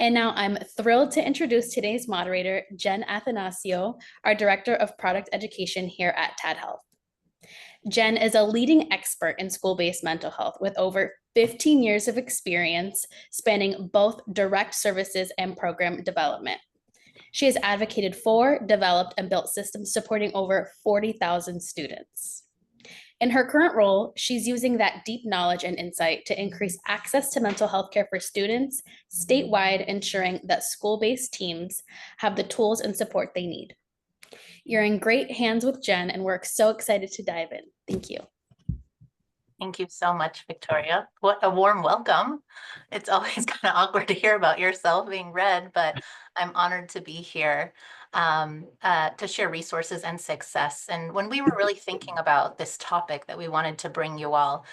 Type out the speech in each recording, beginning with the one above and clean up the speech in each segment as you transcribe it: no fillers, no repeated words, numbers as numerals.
And now I'm thrilled to introduce today's moderator, Jen Athanasio, our Director of Product Education here at TadHealth. Jen is a leading expert in school-based mental health with over 15 years of experience spanning both direct services and program development. She has advocated for, developed, and built systems supporting over 40,000 students. In her current role, she's using that deep knowledge and insight to increase access to mental health care for students statewide, ensuring that school-based teams have the tools and support they need. You're in great hands with Jen, and we're so excited to dive in. Thank you. Thank you so much, Victoria. What a warm welcome. It's always kind of awkward to hear about yourself being read, but I'm honored to be here to share resources and success. And when we were really thinking about this topic that we wanted to bring you all,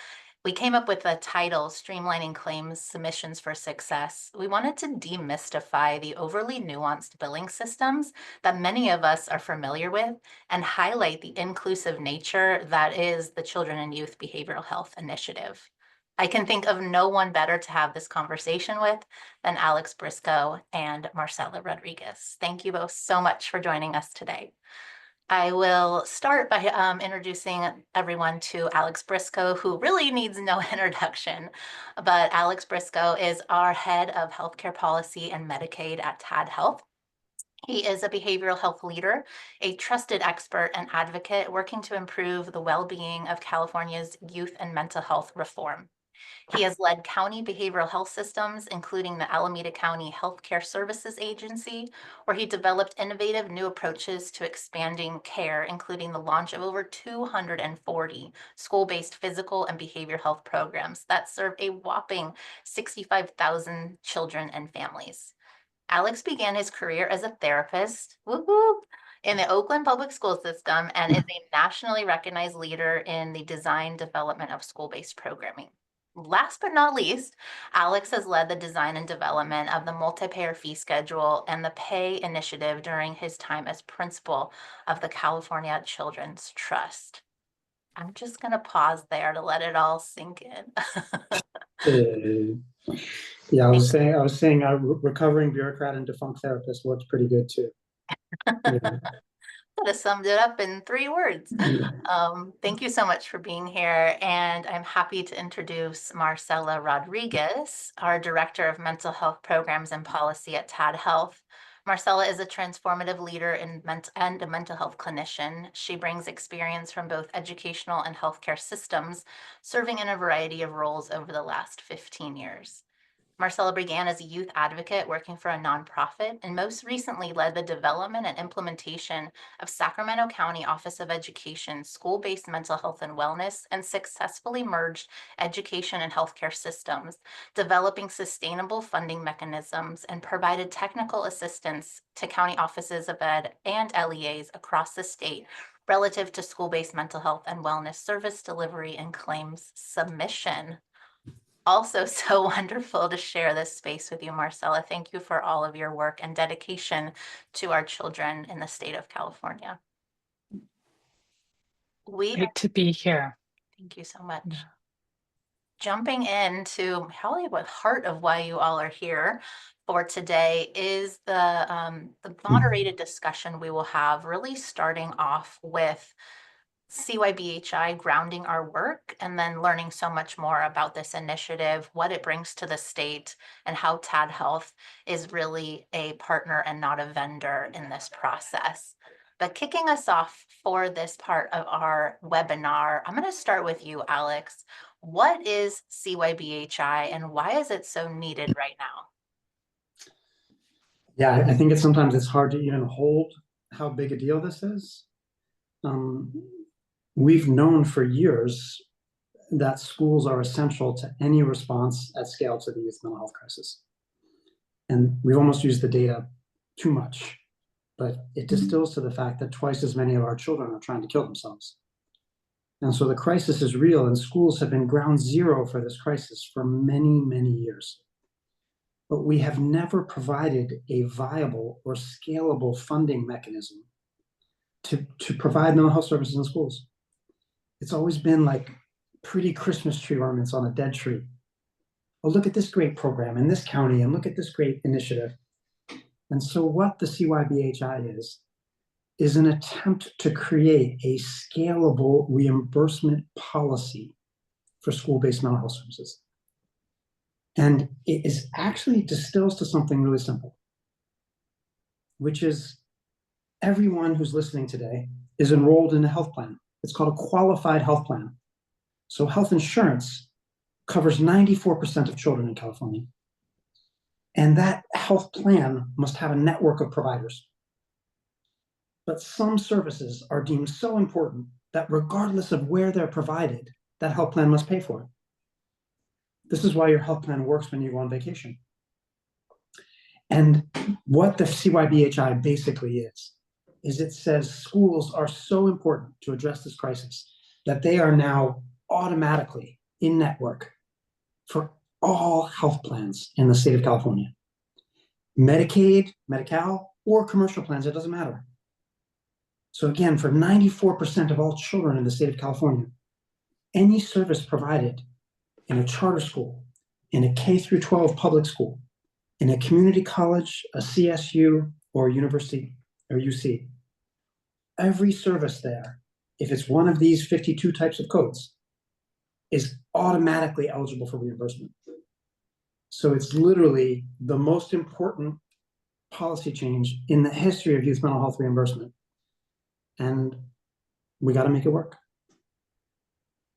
we came up with the title, Streamlining Claims Submissions for Success. We wanted to demystify the overly nuanced billing systems that many of us are familiar with and highlight the inclusive nature that is the Children and Youth Behavioral Health Initiative. I can think of no one better to have this conversation with than Alex Briscoe and Marcela Rodriguez. Thank you both so much for joining us today. I will start by introducing everyone to Alex Briscoe, who really needs no introduction, but Alex Briscoe is our head of healthcare policy and Medicaid at TadHealth. He is a behavioral health leader, a trusted expert and advocate working to improve the well-being of California's youth and mental health reform. He has led county behavioral health systems, including the Alameda County Healthcare Services Agency, where he developed innovative new approaches to expanding care, including the launch of over 240 school-based physical and behavioral health programs that serve a whopping 65,000 children and families. Alex began his career as a therapist, in the Oakland public school system and is a nationally recognized leader in the design development of school-based programming. Last but not least, Alex has led the design and development of the multi-payer fee schedule and the pay initiative during his time as principal of the California Children's Trust. I'm just going to pause there to let it all sink in. Yeah, I was saying a recovering bureaucrat and defunct therapist works pretty good too. Yeah. Could have summed it up in 3 words. Thank you so much for being here. And I'm happy to introduce Marcela Rodriguez, our Director of Mental Health Programs and Policy at TadHealth. Marcela is a transformative leader and a mental health clinician. She brings experience from both educational and healthcare systems, serving in a variety of roles over the last 15 years. Marcela began as a youth advocate working for a nonprofit and most recently led the development and implementation of Sacramento County Office of Education school-based mental health and wellness and successfully merged education and healthcare systems, developing sustainable funding mechanisms and provided technical assistance to county offices of ed and LEAs across the state relative to school-based mental health and wellness service delivery and claims submission. Also so wonderful to share this space with you, Marcela. Thank you for all of your work and dedication to our children in the state of California. Great to be here. Thank you so much. Yeah. Jumping into probably the heart of why you all are here for today is the moderated discussion we will have, really starting off with CYBHI grounding our work and then learning so much more about this initiative, what it brings to the state, and how TadHealth is really a partner and not a vendor in this process. But kicking us off for this part of our webinar, I'm going to start with you, Alex. What is CYBHI and why is it so needed right now? Yeah, I think sometimes it's hard to even hold how big a deal this is. We've known for years that schools are essential to any response at scale to the youth mental health crisis. And we've almost used the data too much, but it distills to the fact that twice as many of our children are trying to kill themselves. And so the crisis is real, and schools have been ground zero for this crisis for many, many years. But we have never provided a viable or scalable funding mechanism to provide mental health services in schools. It's always been like pretty Christmas tree ornaments on a dead tree. oh, look at this great program in this county, and look at this great initiative. And so what the CYBHI is an attempt to create a scalable reimbursement policy for school-based mental health services. And it is actually distills to something really simple, which is everyone who's listening today is enrolled in a health plan. It's called a qualified health plan. So health insurance covers 94% of children in California. And that health plan must have a network of providers. But some services are deemed so important that regardless of where they're provided, that health plan must pay for it. This is why your health plan works when you go on vacation. And what the CYBHI basically is it says schools are so important to address this crisis that they are now automatically in network for all health plans in the state of California. Medicaid, Medi-Cal, or commercial plans, it doesn't matter. So again, for 94% of all children in the state of California, any service provided in a charter school, in a K through 12 public school, in a community college, a CSU, or a university, or UC, every service there, if it's one of these 52 types of codes, is automatically eligible for reimbursement. So it's literally the most important policy change in the history of youth mental health reimbursement. And we got to make it work.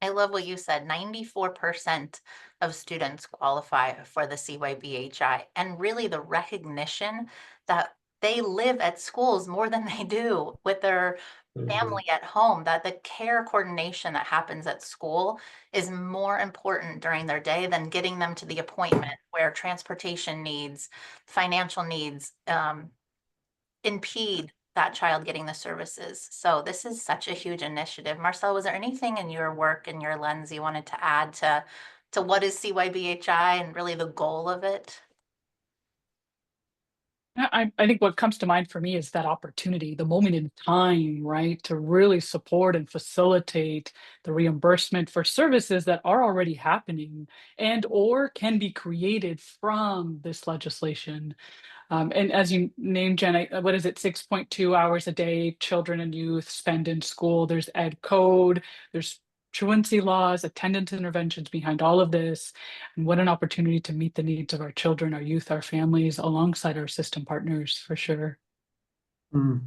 I love what you said. 94% of students qualify for the CYBHI, and really the recognition that they live at schools more than they do with their family at home, that the care coordination that happens at school is more important during their day than getting them to the appointment, where transportation needs, financial needs impede that child getting the services. So this is such a huge initiative. Marcel, was there anything in your work and your lens you wanted to add to what is CYBHI and really the goal of it? I think what comes to mind for me is that opportunity, the moment in time, right, to really support and facilitate the reimbursement for services that are already happening and or can be created from this legislation. And as you named, Jen, what is it, 6.2 hours a day children and youth spend in school. There's ed code, there's truancy laws, attendance interventions behind all of this. And what an opportunity to meet the needs of our children, our youth, our families, alongside our system partners, for sure. Mm.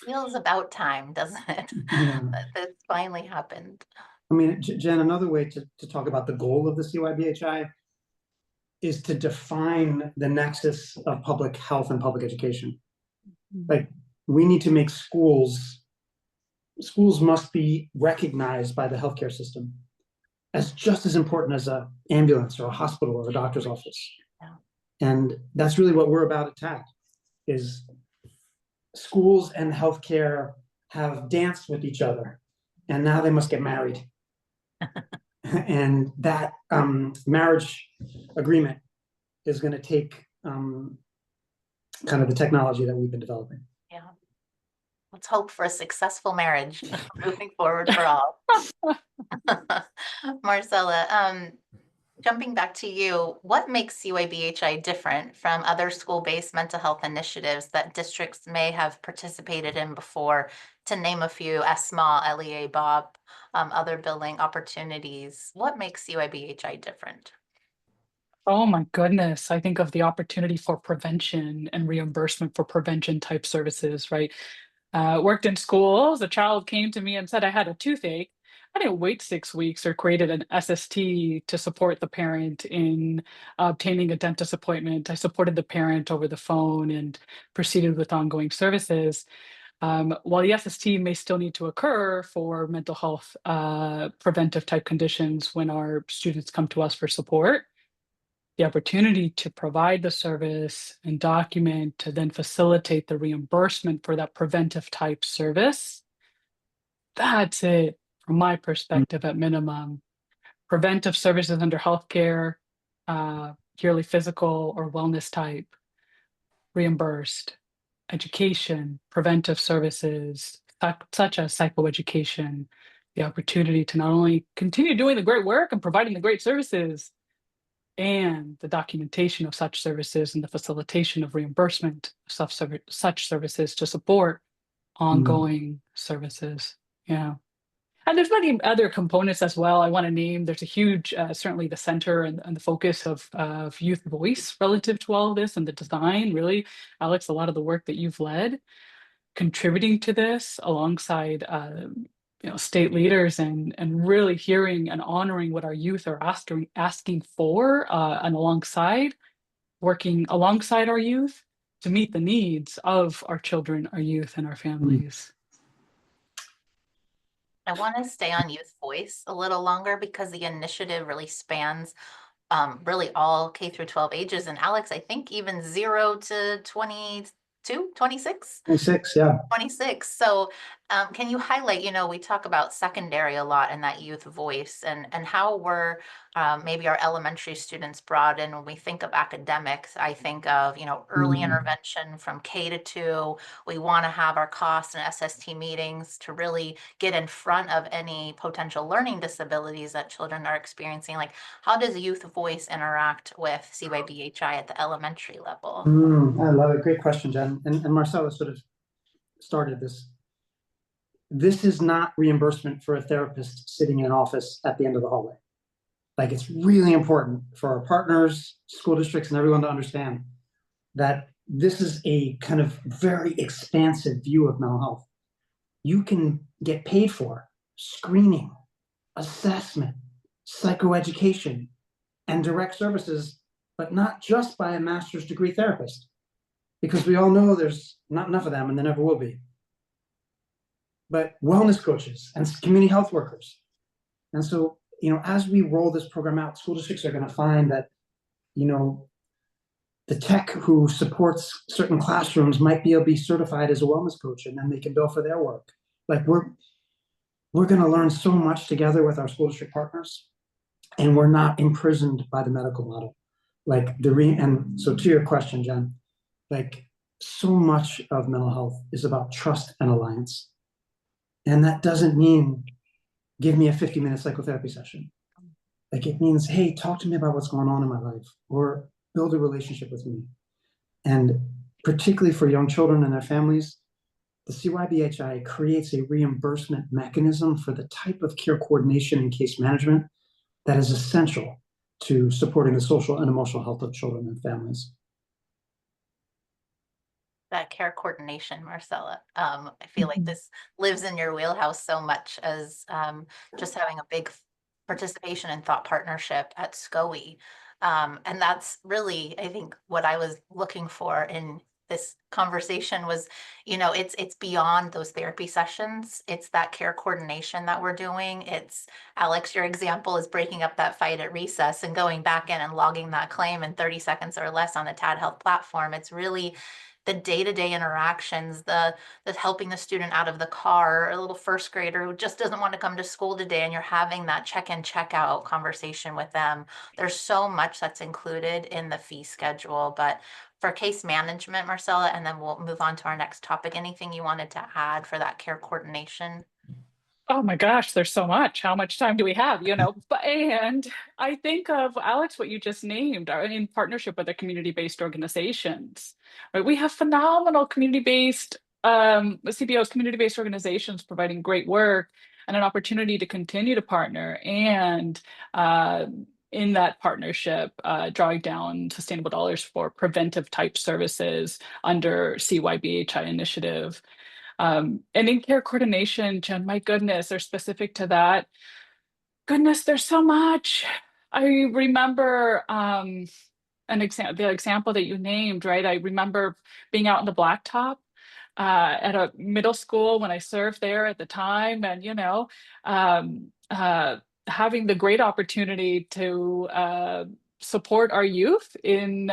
Feels about time, doesn't it? Yeah. That this finally happened. I mean, Jen, another way to talk about the goal of the CYBHI is to define the nexus of public health and public education. Like, we need to make schools must be recognized by the healthcare system as just as important as an ambulance or a hospital or a doctor's office. Yeah. And that's really what we're about at TAD, is schools and healthcare have danced with each other, and now they must get married. And that marriage agreement is going to take kind of the technology that we've been developing. Yeah. Let's hope for a successful marriage moving forward for all. Marcella, jumping back to you, what makes CYBHI different from other school-based mental health initiatives that districts may have participated in before? To name a few, ESMA, LEA, BOP, other billing opportunities. What makes CYBHI different? Oh my goodness. I think of the opportunity for prevention and reimbursement for prevention type services, right? Worked in schools, a child came to me and said I had a toothache. I didn't wait 6 weeks or created an SST to support the parent in obtaining a dentist appointment. I supported the parent over the phone and proceeded with ongoing services. While the SST may still need to occur for mental health preventive type conditions when our students come to us for support, the opportunity to provide the service and document to then facilitate the reimbursement for that preventive type service, that's it from my perspective at minimum. Preventive services under healthcare, yearly physical or wellness type, reimbursed. Education, preventive services, such as psychoeducation, the opportunity to not only continue doing the great work and providing the great services, and the documentation of such services and the facilitation of reimbursement of such services to support ongoing services. Yeah. And there's many other components as well I want to name. There's a huge, certainly the center and the focus of youth voice relative to all of this and the design, really. Alex, a lot of the work that you've led contributing to this alongside state leaders and really hearing and honoring what our youth are asking for and working alongside our youth to meet the needs of our children, our youth, and our families. I want to stay on youth voice a little longer because the initiative really spans really all K through 12 ages. And Alex, I think even 0 to 22, 26? 26, yeah. 26. So can you highlight, we talk about secondary a lot in that youth voice and how we're maybe our elementary students brought in. When we think of academics, I think of, early intervention from K to 2. We want to have our COST and SST meetings to really get in front of any potential learning disabilities that children are experiencing. Like, how does youth voice interact with CYBHI at the elementary level? I love it. Great question, Jen. And Marcella sort of started this. This is not reimbursement for a therapist sitting in an office at the end of the hallway. Like, it's really important for our partners, school districts, and everyone to understand that this is a kind of very expansive view of mental health. You can get paid for screening, assessment, psychoeducation, and direct services, but not just by a master's degree therapist, because we all know there's not enough of them and there never will be. But wellness coaches and community health workers. And so, as we roll this program out, school districts are going to find that, the tech who supports certain classrooms might be able to be certified as a wellness coach, and then they can bill for their work. Like, we're going to learn so much together with our school district partners, and we're not imprisoned by the medical model. Like and so to your question, Jen, like, so much of mental health is about trust and alliance. And that doesn't mean give me a 50-minute psychotherapy session. Like, it means, hey, talk to me about what's going on in my life, or build a relationship with me. And particularly for young children and their families, the CYBHI creates a reimbursement mechanism for the type of care coordination and case management that is essential to supporting the social and emotional health of children and families. That care coordination, Marcella. I feel like this lives in your wheelhouse so much as just having a big participation and thought partnership at SCOE. And that's really, I think, what I was looking for in this conversation was, it's beyond those therapy sessions. It's that care coordination that we're doing. It's, Alex, your example is breaking up that fight at recess and going back in and logging that claim in 30 seconds or less on the TadHealth platform. It's really the day-to-day interactions, the helping the student out of the car, a little first grader who just doesn't want to come to school today, and you're having that check-in, check-out conversation with them. There's so much that's included in the fee schedule. But for case management, Marcella, and then we'll move on to our next topic, anything you wanted to add for that care coordination? Oh my gosh, there's so much. How much time do we have? And I think of, Alex, what you just named, in partnership with the community-based organizations, right? We have phenomenal community-based, CBOs, community-based organizations providing great work and an opportunity to continue to partner and in that partnership, drawing down sustainable dollars for preventive type services under CYBHI initiative. And in care coordination, Jen, my goodness, they're specific to that. Goodness, there's so much. I remember the example that you named, right? I remember being out on the blacktop at a middle school when I served there at the time, and having the great opportunity to support our youth in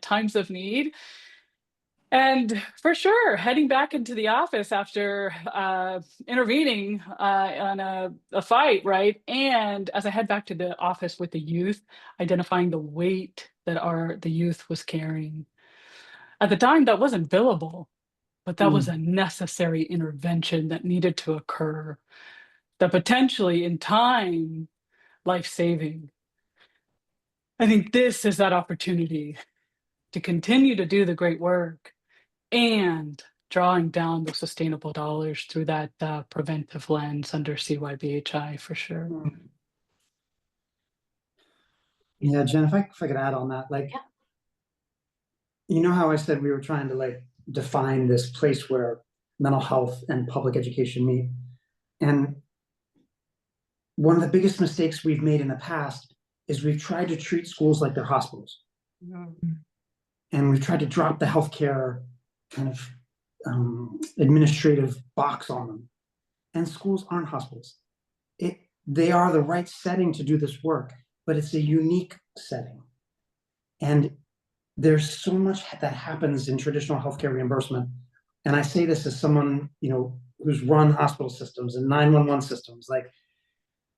times of need. And for sure, heading back into the office after intervening on a fight, right? And as I head back to the office with the youth, identifying the weight that the youth was carrying. At the time, that wasn't billable, but that was a necessary intervention that needed to occur, that potentially in time, life-saving. I think this is that opportunity to continue to do the great work and drawing down the sustainable dollars through that preventive lens under CYBHI for sure. Yeah, Jen, if I could add on that, like, Yeah. you know how I said we were trying to like define this place where mental health and public education meet. And one of the biggest mistakes we've made in the past is we've tried to treat schools like they're hospitals. And we've tried to drop the healthcare kind of administrative box on them. And schools aren't hospitals. They are the right setting to do this work, but it's a unique setting. And there's so much that happens in traditional healthcare reimbursement. And I say this as someone, you know, who's run hospital systems and 911 systems. Like,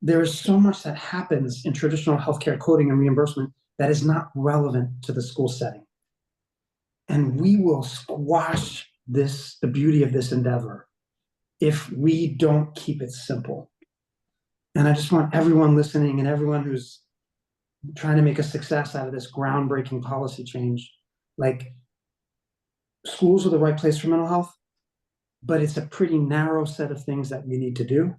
there's so much that happens in traditional healthcare coding and reimbursement that is not relevant to the school setting. And we will squash the beauty of this endeavor if we don't keep it simple. And I just want everyone listening and everyone who's trying to make a success out of this groundbreaking policy change, like, schools are the right place for mental health, but it's a pretty narrow set of things that we need to do.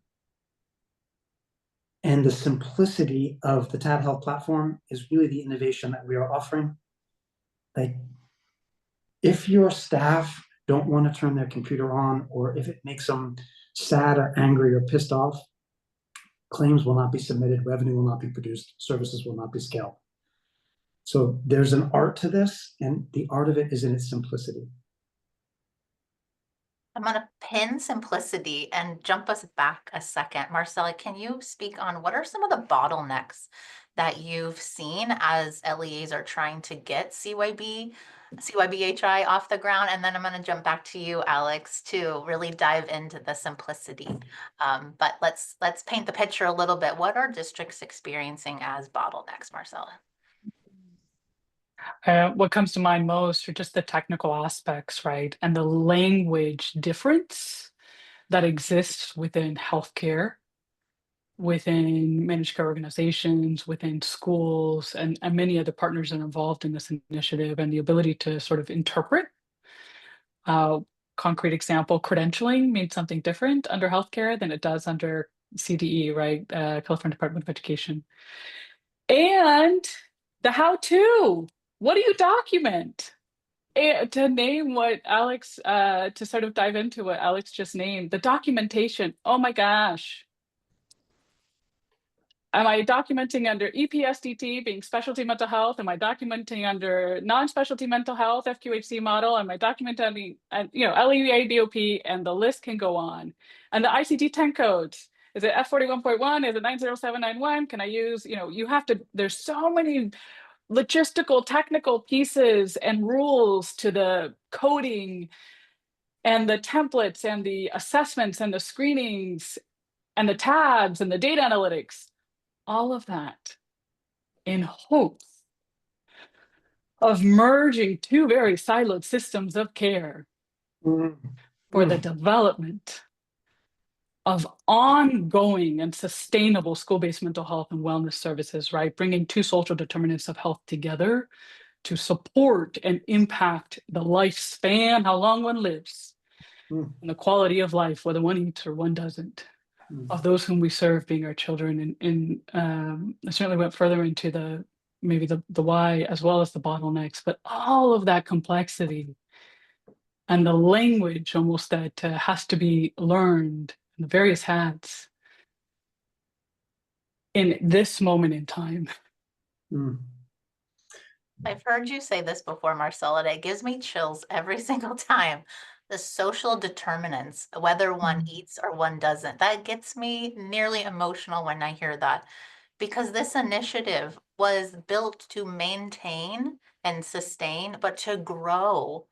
And the simplicity of the TadHealth platform is really the innovation that we are offering. Like, if your staff don't want to turn their computer on, or if it makes them sad or angry or pissed off, claims will not be submitted, revenue will not be produced, services will not be scaled. So there's an art to this, and the art of it is in its simplicity. I'm going to pin simplicity and jump us back a second. Marcella, can you speak on what are some of the bottlenecks that you've seen as LEAs are trying to get CYBHI off the ground? And then I'm going to jump back to you, Alex, to really dive into the simplicity. But let's paint the picture a little bit. What are districts experiencing as bottlenecks, Marcella? What comes to mind most are just the technical aspects, right? And the language difference that exists within healthcare, within managed care organizations, within schools, and many other partners that are involved in this initiative, and the ability to sort of interpret. Concrete example, credentialing means something different under healthcare than it does under CDE, right? California Department of Education. And the how-to. What do you document? And to name what Alex, to sort of dive into what Alex just named, the documentation. Oh my gosh. Am I documenting under EPSDT being specialty mental health? Am I documenting under non-specialty mental health, FQHC model? Am I documenting, you know, LEA, BOP, and the list can go on. And the ICD-10 codes, is it F41.1? Is it 90791? Can I use, you know, you have to, there's so many logistical, technical pieces and rules to the coding and the templates and the assessments and the screenings and the tabs and the data analytics, all of that in hopes of merging two very siloed systems of care for the development of ongoing and sustainable school-based mental health and wellness services, right? Bringing two social determinants of health together to support and impact the lifespan, how long one lives, and the quality of life, whether one eats or one doesn't, of those whom we serve, being our children. And I certainly went further into maybe the why as well as the bottlenecks, but all of that complexity and the language almost that has to be learned, the various hats in this moment in time. I've heard you say this before, Marcella, and it gives me chills every single time. The social determinants, whether one eats or one doesn't, that gets me nearly emotional when I hear that, because this initiative was built to maintain and sustain, but to grow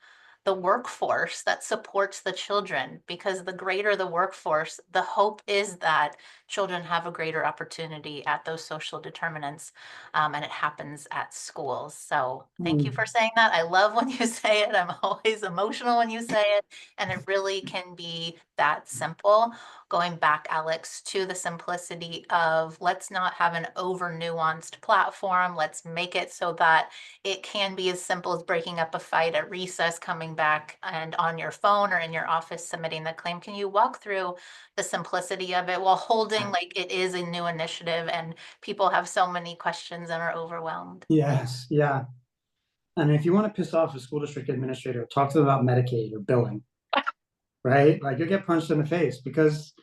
the workforce that supports the children, because the greater the workforce, the hope is that children have a greater opportunity at those social determinants, and it happens at schools. So thank you for saying that. I love when you say it. I'm always emotional when you say it, and it really can be that simple. Going back, Alex, to the simplicity of let's not have an over nuanced platform. Let's make it so that it can be as simple as breaking up a fight at recess, coming back and on your phone or in your office submitting the claim. Can you walk through the simplicity of it while holding like it is a new initiative and people have so many questions and are overwhelmed? Yes, yeah. And if you want to piss off a school district administrator, talk to them about Medicaid or billing, right? Like you'll get punched in the face because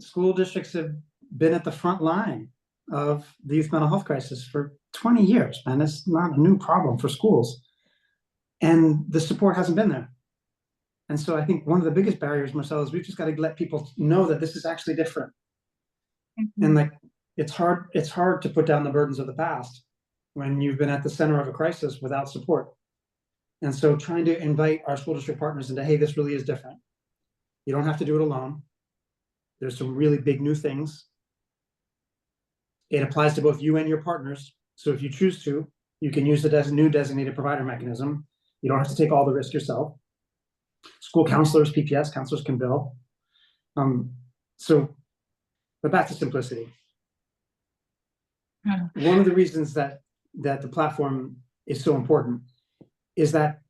school districts have been at the front line of the youth mental health crisis for 20 years, man. It's not a new problem for schools. And the support hasn't been there. And so I think one of the biggest barriers, Marcella, is we've just got to let people know that this is actually different. And like it's hard to put down the burdens of the past when you've been at the center of a crisis without support. And so trying to invite our school district partners into, hey, this really is different. You don't have to do it alone. There's some really big new things. It applies to both you and your partners. So if you choose to, you can use the new designated provider mechanism. You don't have to take all the risk yourself. School counselors, PPS counselors can bill. But back to simplicity. One of the reasons that the platform is so important is that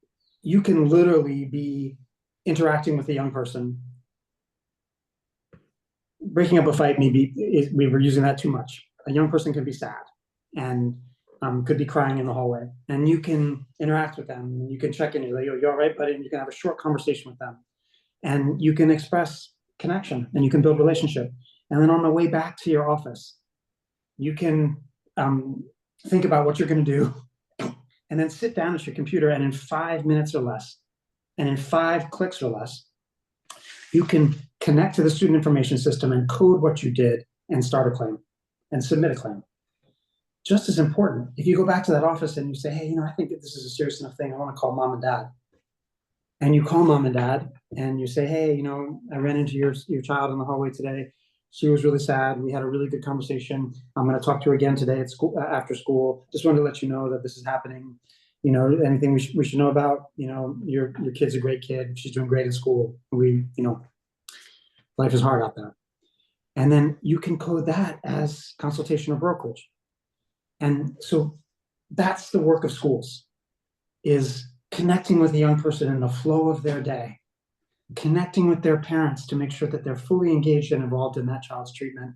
you can literally be interacting with a young person. Breaking up a fight, maybe we were using that too much. A young person can be sad and could be crying in the hallway, and you can interact with them. And you can check in. You're like, "You all right, buddy?" And you can have a short conversation with them, and you can express connection, and you can build relationship. And then on the way back to your office, you can think about what you're going to do, and then sit down at your computer, and in 5 minutes or less, and in 5 clicks or less, you can connect to the student information system and code what you did and start a claim and submit a claim. Just as important, if you go back to that office and you say, hey, I think that this is a serious enough thing, I want to call mom and dad. And you call mom and dad and you say, hey, I ran into your child in the hallway today. She was really sad. We had a really good conversation. I'm going to talk to her again today at school, after school. Just wanted to let you know that this is happening. Anything we should know about, your kid's a great kid. She's doing great in school. Life is hard out there. And then you can code that as consultation or brokerage. And so that's the work of schools, is connecting with a young person in the flow of their day, connecting with their parents to make sure that they're fully engaged and involved in that child's treatment.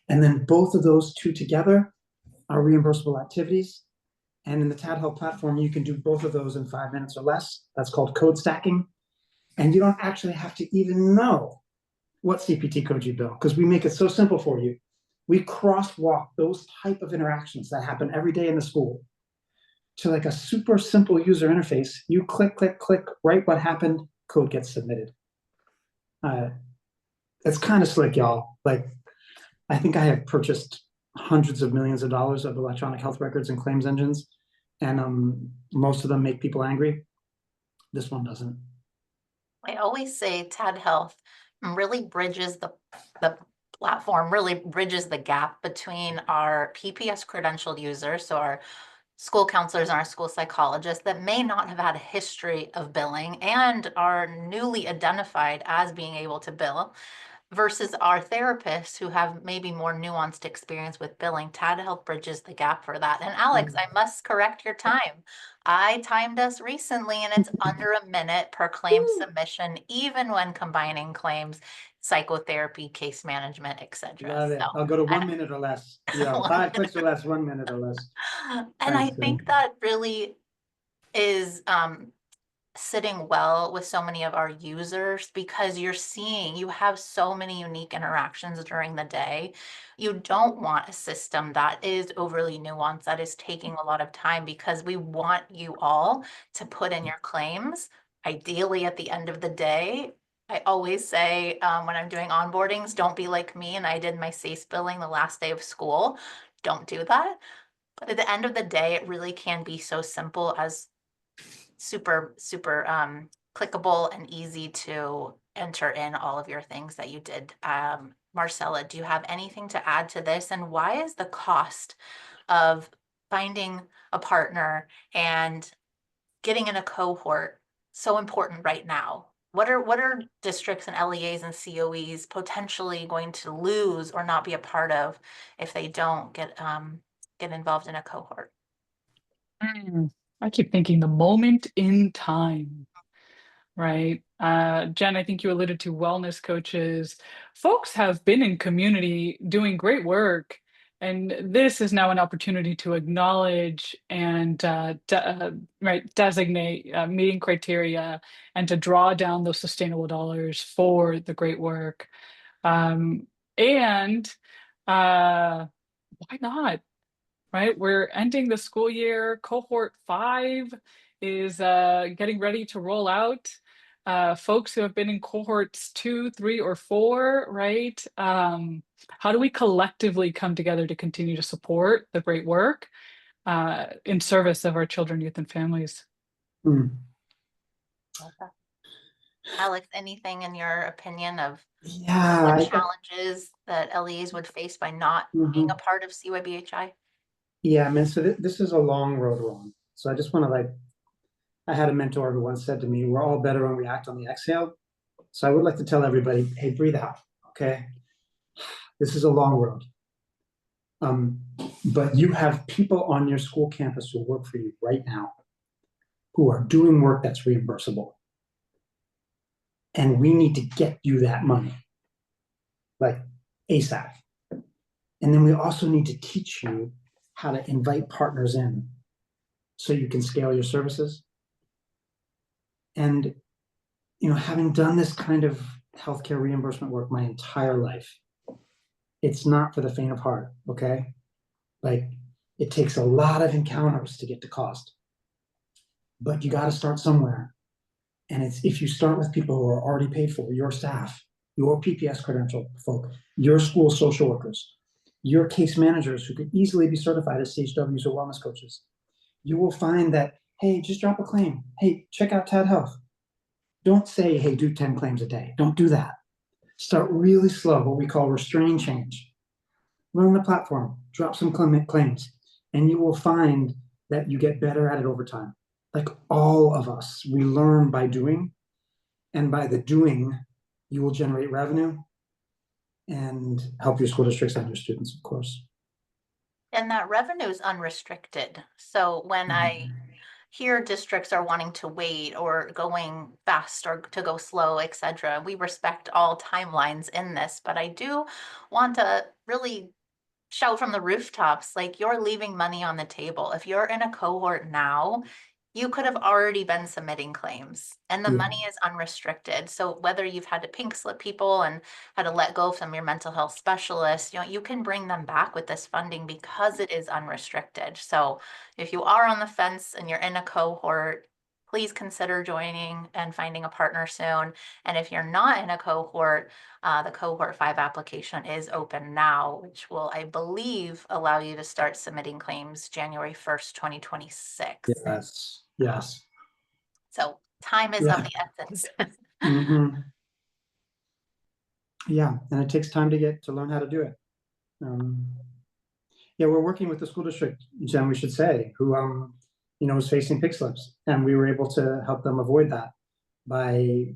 And then both of those two together are reimbursable activities. And in the TadHealth platform, you can do both of those in 5 minutes or less. That's called code stacking. And you don't actually have to even know what CPT code you bill, because we make it so simple for you. We crosswalk those type of interactions that happen every day in the school to like a super simple user interface. You click, click, click, write what happened, code gets submitted. It's kind of slick, y'all. Like, I think I have purchased hundreds of millions of dollars of electronic health records and claims engines, and most of them make people angry. This one doesn't. I always say TadHealth really bridges the platform, really bridges the gap between our PPS credentialed users, so our school counselors and our school psychologists that may not have had a history of billing and are newly identified as being able to bill, versus our therapists who have maybe more nuanced experience with billing. TadHealth bridges the gap for that. And Alex, I must correct your time. I timed us recently and it's under a minute per claim submission, even when combining claims, psychotherapy, case management, etc. Love it. I'll go to 1 minute or less. 5 clicks or less, 1 minute or less. And I think that really is sitting well with so many of our users, because you have so many unique interactions during the day. You don't want a system that is overly nuanced, that is taking a lot of time, because we want you all to put in your claims, ideally at the end of the day. I always say when I'm doing onboardings, don't be like me and I did my SACE billing the last day of school. Don't do that. But at the end of the day, it really can be so simple as super clickable and easy to enter in all of your things that you did. Marcella, do you have anything to add to this? And why is the cost of finding a partner and getting in a cohort so important right now? what are districts and LEAs and COEs potentially going to lose or not be a part of if they don't get involved in a cohort? I keep thinking the moment in time, right? Jen, I think you alluded to wellness coaches. Folks have been in community doing great work, and this is now an opportunity to acknowledge and right, designate meeting criteria and to draw down those sustainable dollars for the great work. And why not? Right? We're ending the school year. Cohort 5 is getting ready to roll out. Folks who have been in cohorts 2, 3, or 4, right? How do we collectively come together to continue to support the great work in service of our children, youth, and families? Mm. Alex, anything in your opinion of Yeah. what challenges that LEAs would face by not being a part of CYBHI? Yeah, I mean, so this is a long road we're on. So I just want to I had a mentor who once said to me, we're all better when we act on the exhale. So I would like to tell everybody, hey, breathe out, okay? This is a long road. But you have people on your school campus who work for you right now who are doing work that's reimbursable. And we need to get you that money, like ASAP. And then we also need to teach you how to invite partners in so you can scale your services. And, having done this kind of healthcare reimbursement work my entire life, it's not for the faint of heart, okay? It takes a lot of encounters to get to cost. But you got to start somewhere. And it's if you start with people who are already paid for, your staff, your PPS credential folk, your school social workers, your case managers who could easily be certified as CHWs or wellness coaches, you will find that, hey, just drop a claim. Hey, check out TadHealth. Don't say, hey, do 10 claims a day. Don't do that. Start really slow, what we call restrain change. Learn the platform, drop some claims, and you will find that you get better at it over time. Like all of us, we learn by doing, and by the doing, you will generate revenue and help your school districts and your students, of course. And that revenue is unrestricted. So when I hear districts are wanting to wait or going fast or to go slow, etc., we respect all timelines in this, but I do want to really shout from the rooftops, like, you're leaving money on the table. If you're in a cohort now, you could have already been submitting claims, and the money is unrestricted. So whether you've had to pink slip people and had to let go from your mental health specialist, you can bring them back with this funding because it is unrestricted. So if you are on the fence and you're in a cohort, please consider joining and finding a partner soon. And if you're not in a cohort, the cohort 5 application is open now, which will, I believe, allow you to start submitting claims January 1st, 2026. Yes. So time is of the essence. Yeah, and it takes time to learn how to do it. We're working with the school district, Jen, we should say, who was facing pink slips, and we were able to help them avoid that by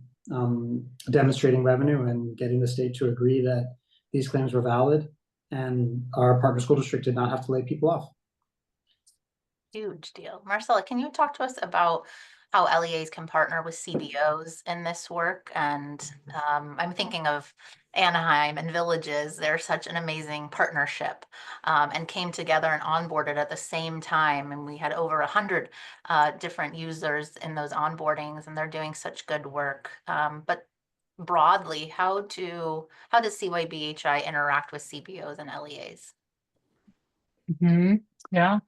demonstrating revenue and getting the state to agree that these claims were valid, and our partner school district did not have to lay people off. Huge deal. Marcella, can you talk to us about how LEAs can partner with CBOs in this work? And I'm thinking of Anaheim and Villages. They're such an amazing partnership, and came together and onboarded at the same time. And we had over 100 different users in those onboardings, and they're doing such good work. But broadly, how does CYBHI interact with CBOs and LEAs? Yeah.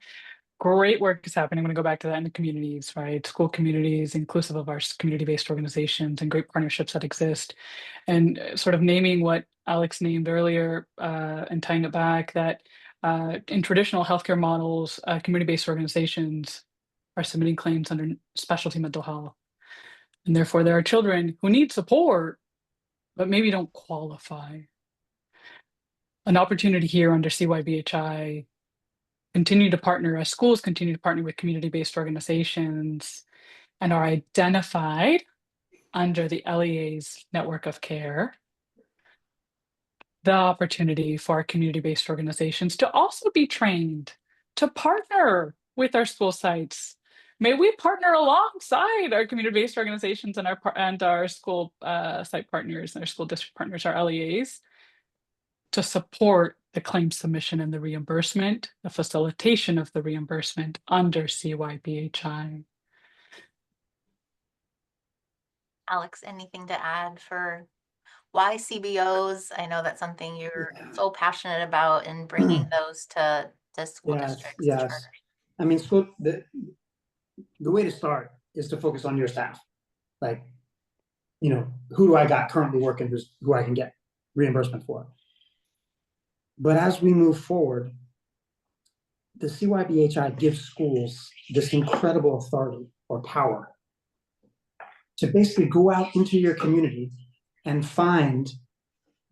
Great work is happening. I'm going to go back to that in the communities, right? School communities, inclusive of our community-based organizations and great partnerships that exist. And sort of naming what Alex named earlier and tying it back, that in traditional healthcare models, community-based organizations are submitting claims under specialty mental health. And therefore, there are children who need support, but maybe don't qualify. An opportunity here under CYBHI continue to partner as schools continue to partner with community-based organizations and are identified under the LEA's network of care, the opportunity for our community-based organizations to also be trained to partner with our school sites. May we partner alongside our community-based organizations and our school site partners and our school district partners, our LEAs, to support the claim submission and the reimbursement, the facilitation of the reimbursement under CYBHI. Alex, anything to add for why CBOs? I know that's something you're so passionate about in bringing those to school districts. Yes. I mean, the way to start is to focus on your staff. Like, you know, who do I got currently working who I can get reimbursement for? But as we move forward, the CYBHI gives schools this incredible authority or power to basically go out into your community and find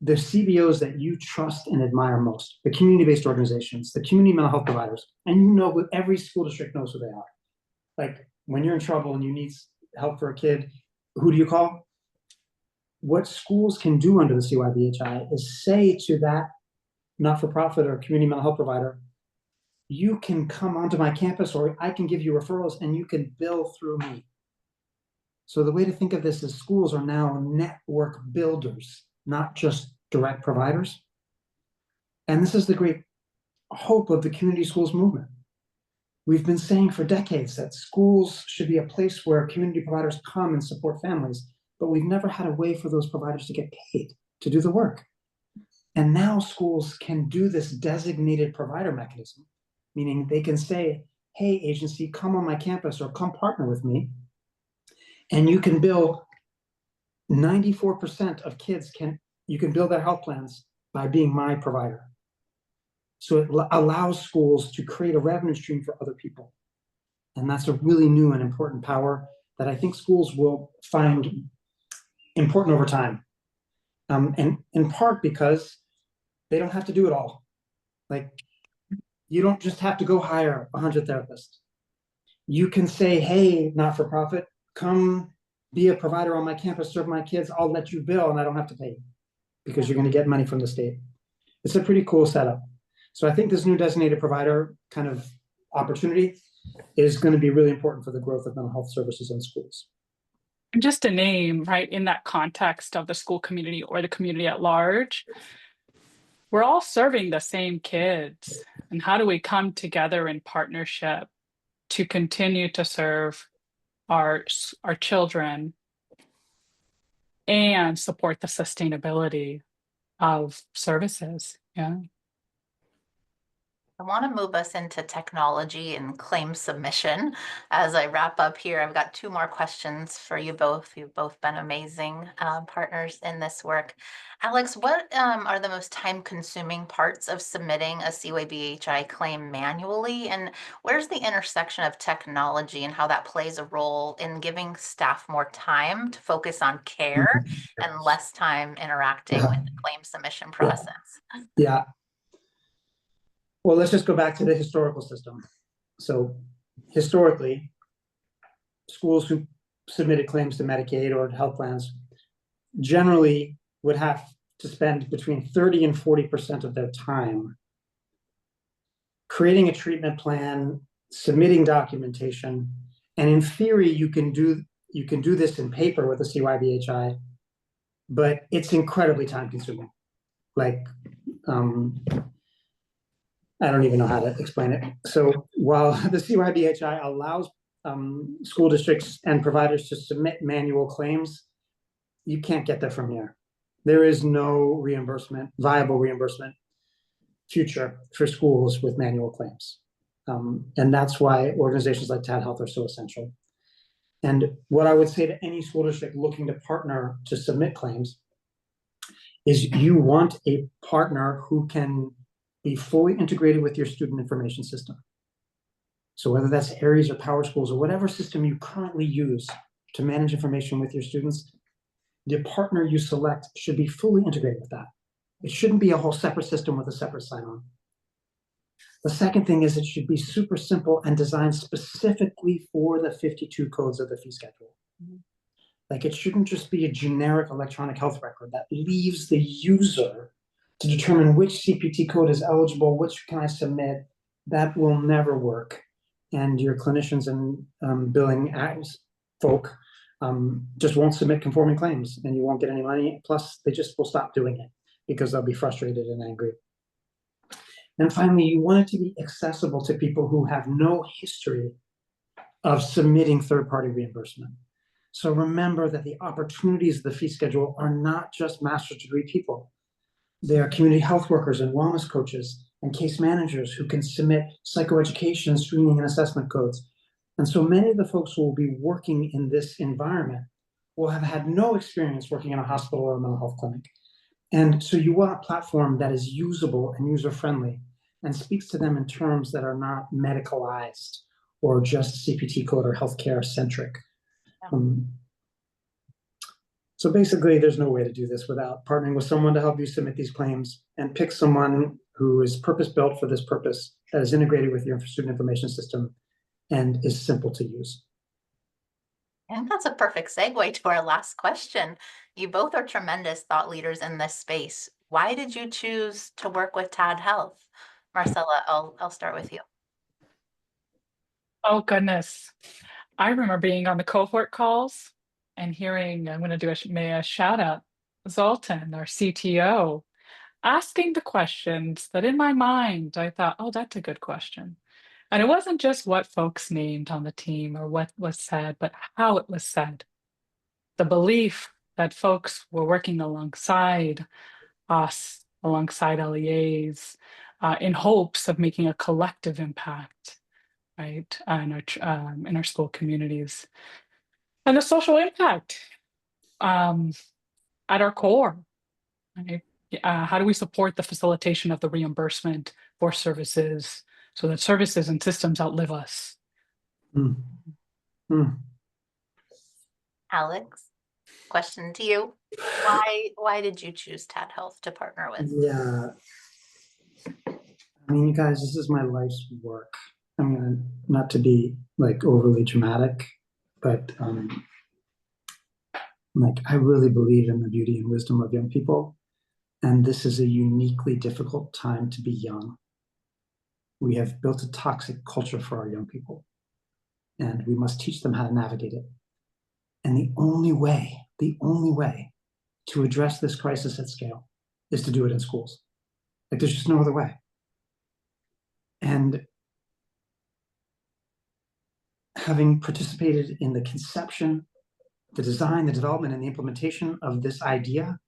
the CBOs that you trust and admire most, the community-based organizations, the community mental health providers, and you know every school district knows who they are. Like when you're in trouble and you need help for a kid, who do you call? What schools can do under the CYBHI is say to that not-for-profit or community mental health provider, you can come onto my campus or I can give you referrals and you can bill through me. So the way to think of this is schools are now network builders, not just direct providers. And this is the great hope of the community schools movement. We've been saying for decades that schools should be a place where community providers come and support families, but we've never had a way for those providers to get paid to do the work. And now schools can do this designated provider mechanism, meaning they can say, hey, agency, come on my campus or come partner with me. And you can bill 94% of kids you can build their health plans by being my provider. So it allows schools to create a revenue stream for other people. And that's a really new and important power that I think schools will find important over time. And in part because they don't have to do it all. Like, you don't just have to go hire 100 therapists. You can say, hey, not-for-profit, come be a provider on my campus, serve my kids, I'll let you bill and I don't have to pay you because you're going to get money from the state. It's a pretty cool setup. So I think this new designated provider kind of opportunity is going to be really important for the growth of mental health services in schools. And just to name, right, in that context of the school community or the community at large, we're all serving the same kids. And how do we come together in partnership to continue to serve our children and support the sustainability of services? Yeah. I want to move us into technology and claim submission. As I wrap up here, I've got two more questions for you both. You've both been amazing partners in this work. Alex, what are the most time-consuming parts of submitting a CYBHI claim manually? And where's the intersection of technology and how that plays a role in giving staff more time to focus on care and less time interacting with the claim submission process? Yeah. Well, let's just go back to the historical system. So historically, schools who submitted claims to Medicaid or health plans generally would have to spend between 30 and 40% of their time creating a treatment plan, submitting documentation, and in theory, you can do this in paper with a CYBHI, but it's incredibly time consuming. Like, I don't even know how to explain it. So while the CYBHI allows school districts and providers to submit manual claims, you can't get there from here. There is no viable reimbursement future for schools with manual claims. And that's why organizations like TadHealth are so essential. And what I would say to any school district looking to partner to submit claims is you want a partner who can be fully integrated with your student information system. So whether that's Aries or Power Schools or whatever system you currently use to manage information with your students, the partner you select should be fully integrated with that. It shouldn't be a whole separate system with a separate sign-on. The second thing is it should be super simple and designed specifically for the 52 codes of the fee schedule. Like, it shouldn't just be a generic electronic health record that leaves the user to determine which CPT code is eligible, which can I submit. That will never work. And your clinicians and billing folk just won't submit conforming claims, and you won't get any money. Plus, they just will stop doing it because they'll be frustrated and angry. And finally, you want it to be accessible to people who have no history of submitting third-party reimbursement. So remember that the opportunities of the fee schedule are not just master's degree people. They are community health workers and wellness coaches and case managers who can submit psychoeducation, screening, and assessment codes. And so many of the folks who will be working in this environment will have had no experience working in a hospital or a mental health clinic. And so you want a platform that is usable and user-friendly and speaks to them in terms that are not medicalized or just CPT code or healthcare centric. So basically, there's no way to do this without partnering with someone to help you submit these claims, and pick someone who is purpose-built for this purpose, that is integrated with your student information system and is simple to use. And that's a perfect segue to our last question. You both are tremendous thought leaders in this space. Why did you choose to work with TadHealth? Marcella, I'll start with you. Oh, goodness. I remember being on the cohort calls and hearing, I'm going to do a shout out, Zoltan, our CTO, asking the questions that in my mind, I thought, oh, that's a good question. And it wasn't just what folks named on the team or what was said, but how it was said. The belief that folks were working alongside us, alongside LEAs, in hopes of making a collective impact, right, in our school communities. And the social impact at our core, right? How do we support the facilitation of the reimbursement for services so that services and systems outlive us? Alex, question to you. Why did you choose TadHealth to partner with? Yeah. I mean, you guys, this is my life's work. I mean, not to be like overly dramatic, but like, I really believe in the beauty and wisdom of young people. And this is a uniquely difficult time to be young. We have built a toxic culture for our young people, and we must teach them how to navigate it. And the only way to address this crisis at scale is to do it in schools. Like, there's just no other way. And having participated in the conception, the design, the development, and the implementation of this idea,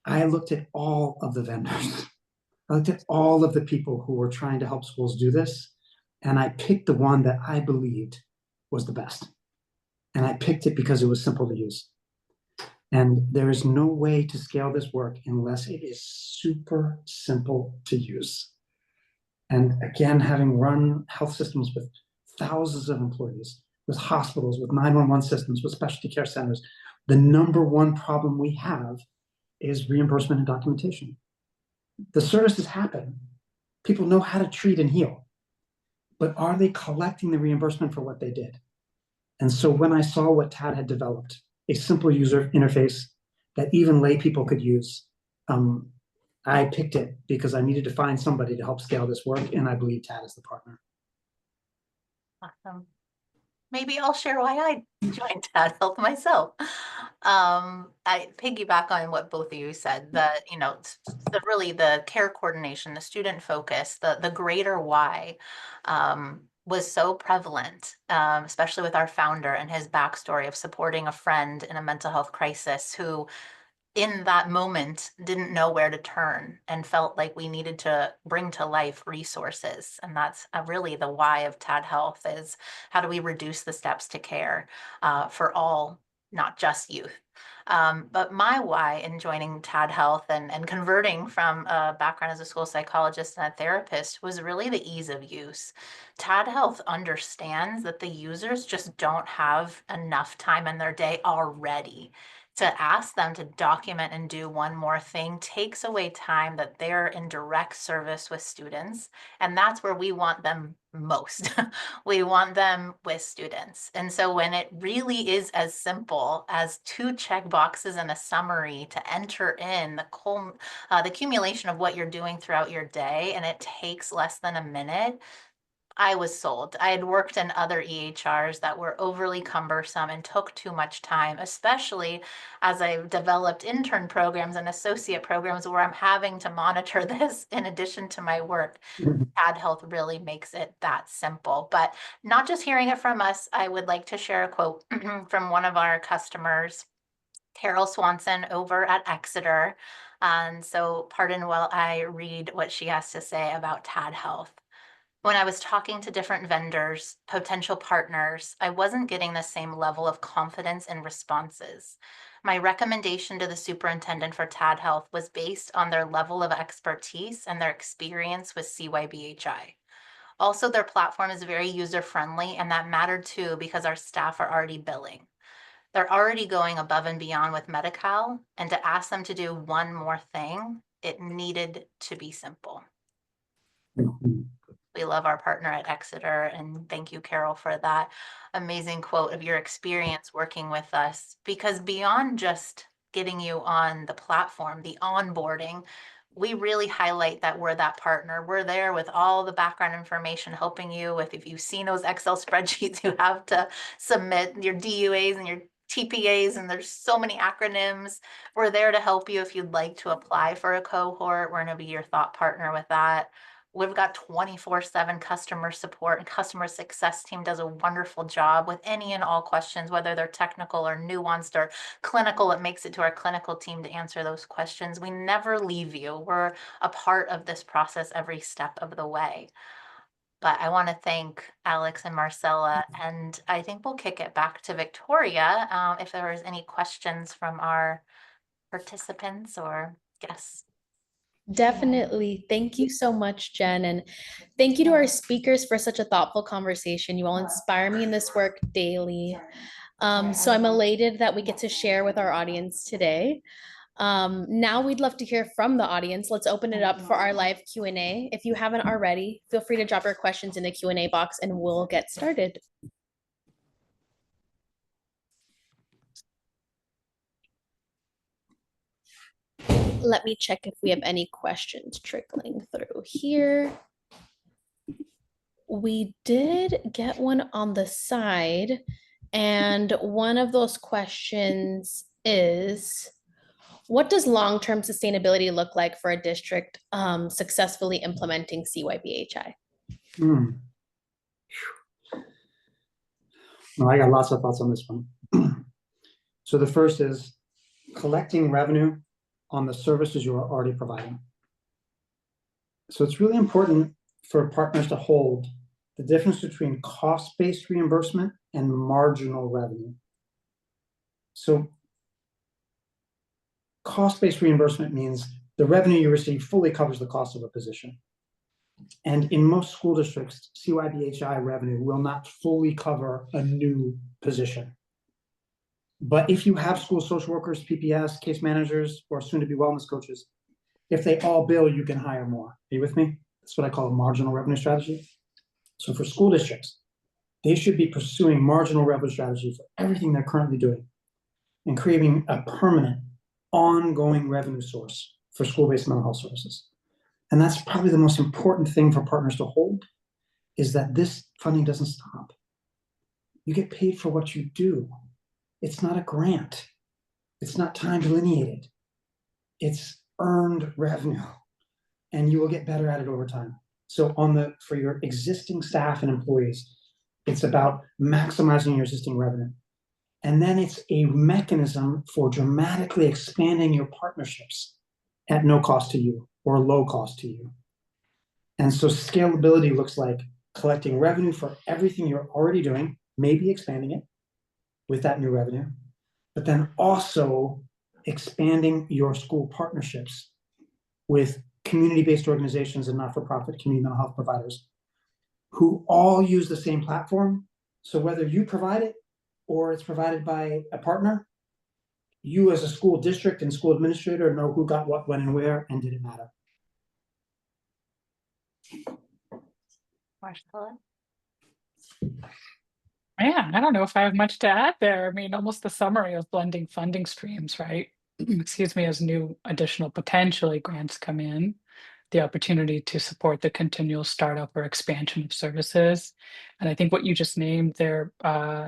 I looked at all of the vendors. I looked at all of the people who were trying to help schools do this, and I picked the one that I believed was the best. And I picked it because it was simple to use. And there is no way to scale this work unless it is super simple to use. And again, having run health systems with thousands of employees, with hospitals, with 911 systems, with specialty care centers, the number one problem we have is reimbursement and documentation. The services happen. People know how to treat and heal. But are they collecting the reimbursement for what they did? And so when I saw what Tad had developed, a simple user interface that even lay people could use, I picked it because I needed to find somebody to help scale this work, and I believe Tad is the partner. Awesome. Maybe I'll share why I joined TadHealth myself. I piggyback on what both of you said. The care coordination, the student focus, the greater why was so prevalent, especially with our founder and his backstory of supporting a friend in a mental health crisis who, in that moment, didn't know where to turn and felt like we needed to bring to life resources. And that's really the why of TadHealth, is how do we reduce the steps to care for all, not just youth. But my why in joining TadHealth and converting from a background as a school psychologist and a therapist was really the ease of use. TadHealth understands that the users just don't have enough time in their day already to ask them to document and do one more thing takes away time that they're in direct service with students. And that's where we want them most. We want them with students. And so when it really is as simple as 2 check boxes and a summary to enter in the accumulation of what you're doing throughout your day, and it takes less than a minute, I was sold. I had worked in other EHRs that were overly cumbersome and took too much time, especially as I've developed intern programs and associate programs where I'm having to monitor this in addition to my work. TadHealth really makes it that simple. But not just hearing it from us, I would like to share a quote from one of our customers, Carol Swanson over at Exeter. And so pardon while I read what she has to say about TadHealth. When I was talking to different vendors, potential partners, I wasn't getting the same level of confidence in responses. My recommendation to the superintendent for TadHealth was based on their level of expertise and their experience with CYBHI. Also, their platform is very user-friendly, and that mattered too because our staff are already billing. They're already going above and beyond with Medi-Cal, and to ask them to do one more thing, it needed to be simple. We love our partner at Exeter, and thank you, Carol, for that amazing quote of your experience working with us. Because beyond just getting you on the platform, the onboarding, we really highlight that we're that partner. We're there with all the background information, helping you with, if you've seen those Excel spreadsheets you have to submit, your DUAs and your TPAs, and there's so many acronyms. We're there to help you if you'd like to apply for a cohort. We're going to be your thought partner with that. We've got 24/7 customer support, and customer success team does a wonderful job with any and all questions, whether they're technical or nuanced or clinical. It makes it to our clinical team to answer those questions. We never leave you. We're a part of this process every step of the way. But I want to thank Alex and Marcella, and I think we'll kick it back to Victoria if there was any questions from our participants or guests. Definitely. Thank you so much, Jen. And thank you to our speakers for such a thoughtful conversation. You all inspire me in this work daily. So I'm elated that we get to share with our audience today. Now we'd love to hear from the audience. Let's open it up for our live Q&A. If you haven't already, feel free to drop your questions in the Q&A box and we'll get started. Let me check if we have any questions trickling through here. We did get one on the side, and one of those questions is, what does long-term sustainability look like for a district successfully implementing CYBHI? Well, I got lots of thoughts on this one. So the first is collecting revenue on the services you are already providing. So it's really important for partners to hold the difference between cost-based reimbursement and marginal revenue. So cost-based reimbursement means the revenue you receive fully covers the cost of a position. And in most school districts, CYBHI revenue will not fully cover a new position. But if you have school social workers, PPS, case managers, or soon-to-be wellness coaches, if they all bill, you can hire more. Are you with me? That's what I call a marginal revenue strategy. So for school districts, they should be pursuing marginal revenue strategy for everything they're currently doing and creating a permanent, ongoing revenue source for school-based mental health services. And that's probably the most important thing for partners to hold, is that this funding doesn't stop. You get paid for what you do. It's not a grant. It's not time delineated. It's earned revenue, and you will get better at it over time. So for your existing staff and employees, it's about maximizing your existing revenue. And then it's a mechanism for dramatically expanding your partnerships at no cost to you or low cost to you. And so scalability looks like collecting revenue for everything you're already doing, maybe expanding it with that new revenue, but then also expanding your school partnerships with community-based organizations and not-for-profit community mental health providers who all use the same platform. So whether you provide it or it's provided by a partner, you as a school district and school administrator know who got what, when, and where, and did it matter? Marcella? Man, I don't know if I have much to add there. I mean, almost the summary of blending funding streams, right? Excuse me, as new additional potentially grants come in, the opportunity to support the continual startup or expansion of services. And I think what you just named there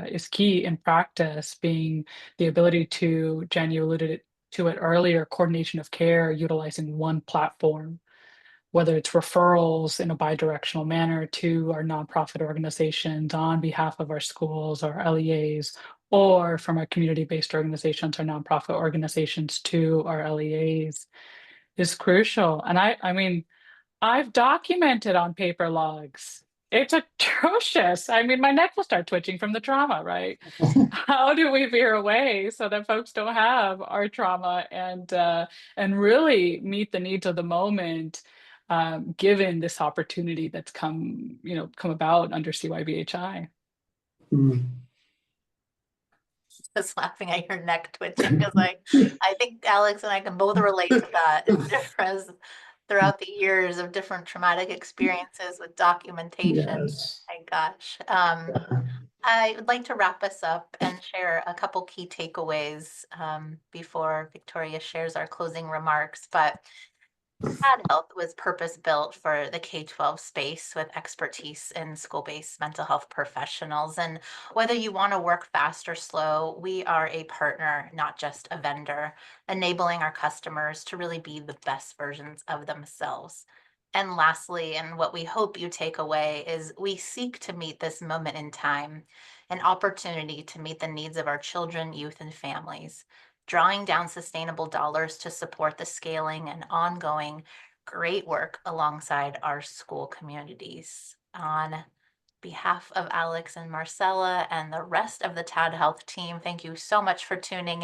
is key in practice, being the ability to, Jen, you alluded to it earlier, coordination of care, utilizing one platform, whether it's referrals in a bi-directional manner to our nonprofit organizations on behalf of our schools, our LEAs, or from our community-based organizations, our nonprofit organizations to our LEAs is crucial. And I mean, I've documented on paper logs. It's atrocious. I mean, my neck will start twitching from the trauma, right? How do we veer away so that folks don't have our trauma and really meet the needs of the moment, given this opportunity that's come about under CYBHI? Mm. Just laughing at your neck twitching because I think Alex and I can both relate to that. Difference throughout the years of different traumatic experiences with documentation. Yes. My gosh. I would like to wrap us up and share a couple key takeaways before Victoria shares our closing remarks. But TadHealth was purpose-built for the K-12 space with expertise in school-based mental health professionals. And whether you want to work fast or slow, we are a partner, not just a vendor, enabling our customers to really be the best versions of themselves. And lastly, and what we hope you take away, is we seek to meet this moment in time, an opportunity to meet the needs of our children, youth, and families, drawing down sustainable dollars to support the scaling and ongoing great work alongside our school communities. On behalf of Alex and Marcella and the rest of the TadHealth team, thank you so much for tuning in.